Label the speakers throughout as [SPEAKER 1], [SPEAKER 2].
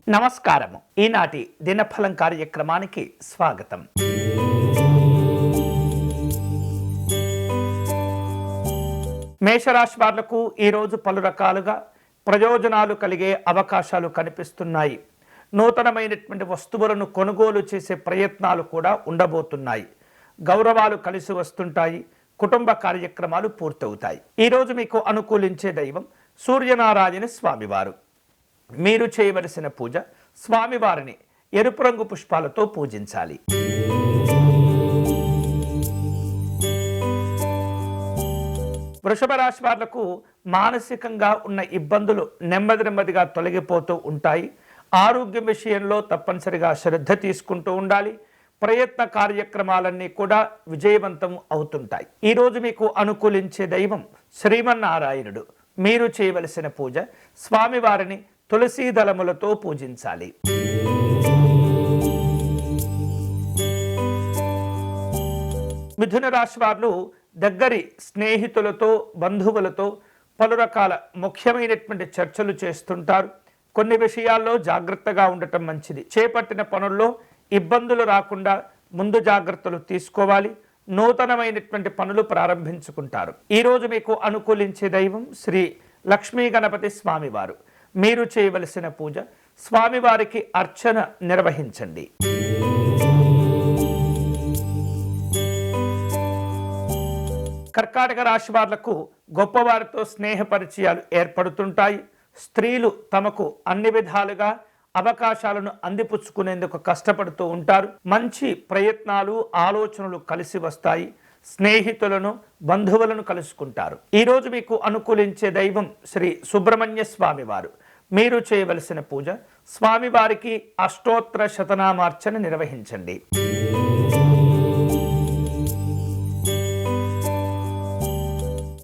[SPEAKER 1] నమస్కారము. ఈనాటి దినఫలం కార్యక్రమానికి స్వాగతం. మేషరాశి వాళ్లకు ఈరోజు పలు రకాలుగా ప్రయోజనాలు కలిగే అవకాశాలు కనిపిస్తున్నాయి. నూతనమైనటువంటి వస్తువులను కొనుగోలు చేసే ప్రయత్నాలు కూడా ఉండబోతున్నాయి. గౌరవాలు కలిసి వస్తుంటాయి. కుటుంబ కార్యక్రమాలు పూర్తవుతాయి. ఈరోజు మీకు అనుకూలించే దైవం సూర్యనారాయణ స్వామివారు. మీరు చేయవలసిన పూజ స్వామివారిని ఎరుపు రంగు పుష్పాలతో పూజించాలి. వృషభ రాశి వాళ్లకు మానసికంగా ఉన్న ఇబ్బందులు నెమ్మదిగా తొలగిపోతూ ఉంటాయి. ఆరోగ్యం విషయంలో తప్పనిసరిగా శ్రద్ధ తీసుకుంటూ ఉండాలి. ప్రయత్న కార్యక్రమాలన్నీ కూడా విజయవంతం అవుతుంటాయి. ఈరోజు మీకు అనుకూలించే దైవం శ్రీమన్నారాయణుడు. మీరు చేయవలసిన పూజ స్వామివారిని తులసీ దళములతో పూజించాలి. మిథున రాశి వారు దగ్గరి స్నేహితులతో బంధువులతో పలు రకాల ముఖ్యమైనటువంటి చర్చలు చేస్తుంటారు. కొన్ని విషయాల్లో జాగ్రత్తగా ఉండటం మంచిది. చేపట్టిన పనుల్లో ఇబ్బందులు రాకుండా ముందు జాగ్రత్తలు తీసుకోవాలి. నూతనమైనటువంటి పనులు ప్రారంభించుకుంటారు. ఈరోజు మీకు అనుకూలించే దైవం శ్రీ లక్ష్మీ గణపతి స్వామివారు. మీరు చేయవలసిన పూజ స్వామివారికి అర్చన నిర్వహించండి. కర్కాటక రాశి వాళ్లకు గొప్పవారితో స్నేహ పరిచయాలు ఏర్పడుతుంటాయి. స్త్రీలు తమకు అన్ని విధాలుగా అవకాశాలను అందిపుచ్చుకునేందుకు కష్టపడుతూ ఉంటారు. మంచి ప్రయత్నాలు ఆలోచనలు కలిసి వస్తాయి. స్నేహితులను బంధువులను కలుసుకుంటారు. ఈరోజు మీకు అనుకూలించే దైవం శ్రీ సుబ్రహ్మణ్య స్వామివారు. మీరు చేయవలసిన పూజ స్వామివారికి అష్టోత్తర శతనామార్చన నిర్వహించండి.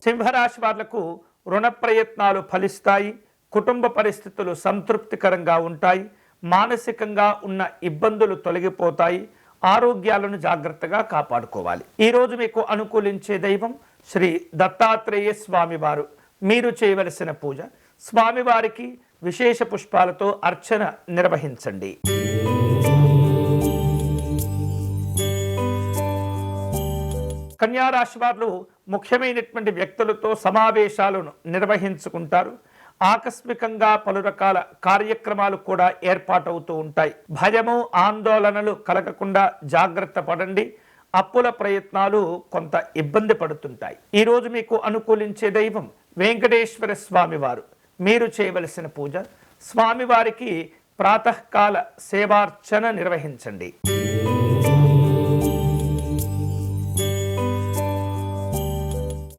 [SPEAKER 1] సింహరాశి వాళ్లకు రుణ ప్రయత్నాలు ఫలిస్తాయి. కుటుంబ పరిస్థితులు సంతృప్తికరంగా ఉంటాయి. మానసికంగా ఉన్న ఇబ్బందులు తొలగిపోతాయి. ఆరోగ్యాలను జాగ్రత్తగా కాపాడుకోవాలి. ఈరోజు మీకు అనుకూలించే దైవం శ్రీ దత్తాత్రేయ స్వామివారు. మీరు చేయవలసిన పూజ స్వామివారికి విశేష పుష్పాలతో అర్చన నిర్వహించండి. కన్యా రాశి వారు ముఖ్యమైనటువంటి వ్యక్తులతో సమావేశాలను నిర్వహించుకుంటారు. ఆకస్మికంగా పలు రకాల కార్యక్రమాలు కూడా ఏర్పాటవుతూ ఉంటాయి. భయము ఆందోళనలు కలగకుండా జాగ్రత్త పడండి. అప్పుల ప్రయత్నాలు కొంత ఇబ్బంది పడుతుంటాయి. ఈరోజు మీకు అనుకూలించే దైవం వెంకటేశ్వర స్వామివారు. మీరు చేయవలసిన పూజ స్వామివారికి ప్రాతకాల సేవార్చన నిర్వహించండి.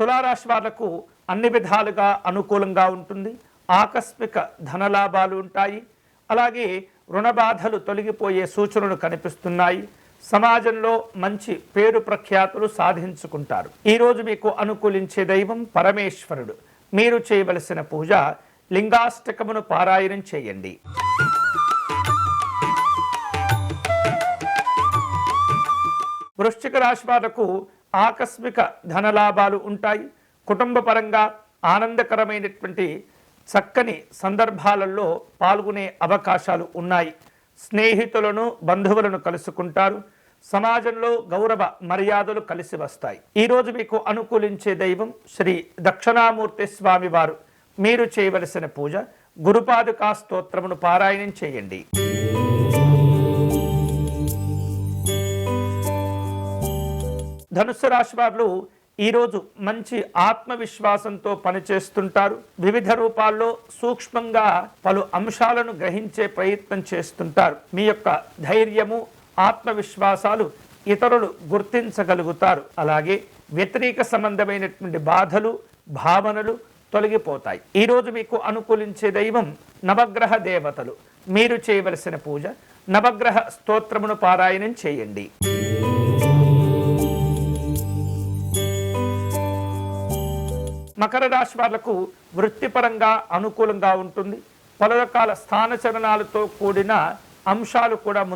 [SPEAKER 1] తులారాశి వాళ్లకు అన్ని విధాలుగా అనుకూలంగా ఉంటుంది. ఆకస్మిక ధనలాభాలు ఉంటాయి. అలాగే రుణ బాధలు తొలగిపోయే సూచనలు కనిపిస్తున్నాయి. సమాజంలో మంచి పేరు ప్రఖ్యాతులు సాధించుకుంటారు. ఈరోజు మీకు అనుకూలించే దైవం పరమేశ్వరుడు. మీరు చేయవలసిన పూజ లింగాష్టకమును పారాయణం చేయండి. వృశ్చిక రాశి వాళ్లకు ఆకస్మిక ధనలాభాలు ఉంటాయి. కుటుంబ పరంగా ఆనందకరమైనటువంటి చక్కని సందర్భాలలో పాల్గొనే అవకాశాలు ఉన్నాయి. స్నేహితులను బంధువులను కలుసుకుంటారు. సమాజంలో గౌరవ మర్యాదలు కలిసి వస్తాయి. ఈరోజు మీకు అనుకూలించే దైవం శ్రీ దక్షిణామూర్తి స్వామివారు. మీరు చేయవలసిన పూజ గురుపాదుకా స్తోత్రమును పారాయణం చేయండి. ధనుస్సు రాశి వారు ఈరోజు మంచి ఆత్మవిశ్వాసంతో పనిచేస్తుంటారు. వివిధ రూపాల్లో సూక్ష్మంగా పలు అంశాలను గ్రహించే ప్రయత్నం చేస్తుంటారు. మీ యొక్క ధైర్యము ఆత్మవిశ్వాసాలు ఇతరులు గుర్తించగలుగుతారు. అలాగే వ్యతిరేక సంబంధమైనటువంటి బాధలు భావనలు తొలగిపోతాయి. ఈరోజు మీకు అనుకూలించే దైవం నవగ్రహ దేవతలు. మీరు చేయవలసిన పూజ నవగ్రహ స్తోత్రమును పారాయణం చేయండి. మకర రాశి వాళ్లకు వృత్తిపరంగా అనుకూలంగా ఉంటుంది. పలు రకాల స్థానచలనాలతో కూడిన అంశాలు కూడా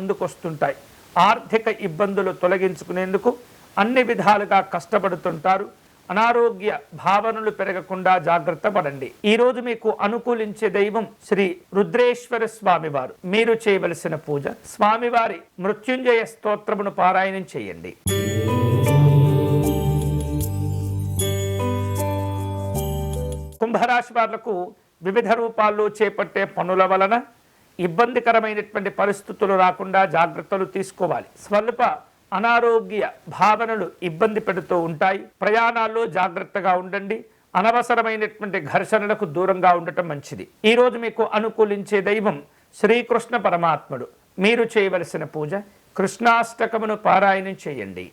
[SPEAKER 1] ఆర్థిక ఇబ్బందులు తొలగించుకునేందుకు అన్ని విధాలుగా కష్టపడుతుంటారు. అనారోగ్య భావనలు పెరగకుండా జాగ్రత్త పడండి. ఈ రోజు మీకు అనుకూలించే దైవం శ్రీ రుద్రేశ్వర స్వామివారు. మీరు చేయవలసిన పూజ స్వామివారి మృత్యుంజయ స్తోత్రమును పారాయణం చేయండి. కుంభరాశి వాళ్లకు వివిధ రూపాల్లో చేపట్టే పనుల వలన ఇబ్బందికరమైనటువంటి పరిస్థితులు రాకుండా జాగ్రత్తలు తీసుకోవాలి. స్వల్ప అనారోగ్య భావనలు ఇబ్బంది పెడుతూ ఉంటాయి. ప్రయాణాల్లో జాగ్రత్తగా ఉండండి. అనవసరమైనటువంటి ఘర్షణలకు దూరంగా ఉండటం మంచిది. ఈ రోజు మీకు అనుకూలించే దైవం శ్రీకృష్ణ పరమాత్ముడు. మీరు చేయవలసిన పూజ కృష్ణాష్టకమును పారాయణం చేయండి.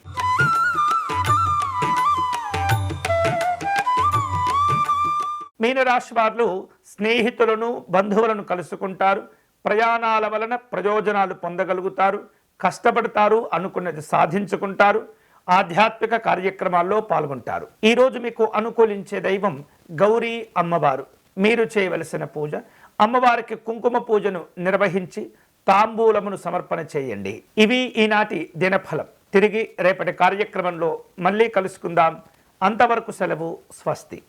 [SPEAKER 1] మీనరాశి వారు స్నేహితులను బంధువులను కలుసుకుంటారు. ప్రయాణాల వలన ప్రయోజనాలు పొందగలుగుతారు. కష్టపడతారు, అనుకున్నది సాధించుకుంటారు. ఆధ్యాత్మిక కార్యక్రమాల్లో పాల్గొంటారు. ఈరోజు మీకు అనుకూలించే దైవం గౌరీ అమ్మవారు. మీరు చేయవలసిన పూజ అమ్మవారికి కుంకుమ పూజను నిర్వహించి తాంబూలమును సమర్పణ చేయండి. ఇవి ఈనాటి దినఫలం. తిరిగి రేపటి కార్యక్రమంలో మళ్ళీ కలుసుకుందాం. అంతవరకు సెలవు. స్వస్తి.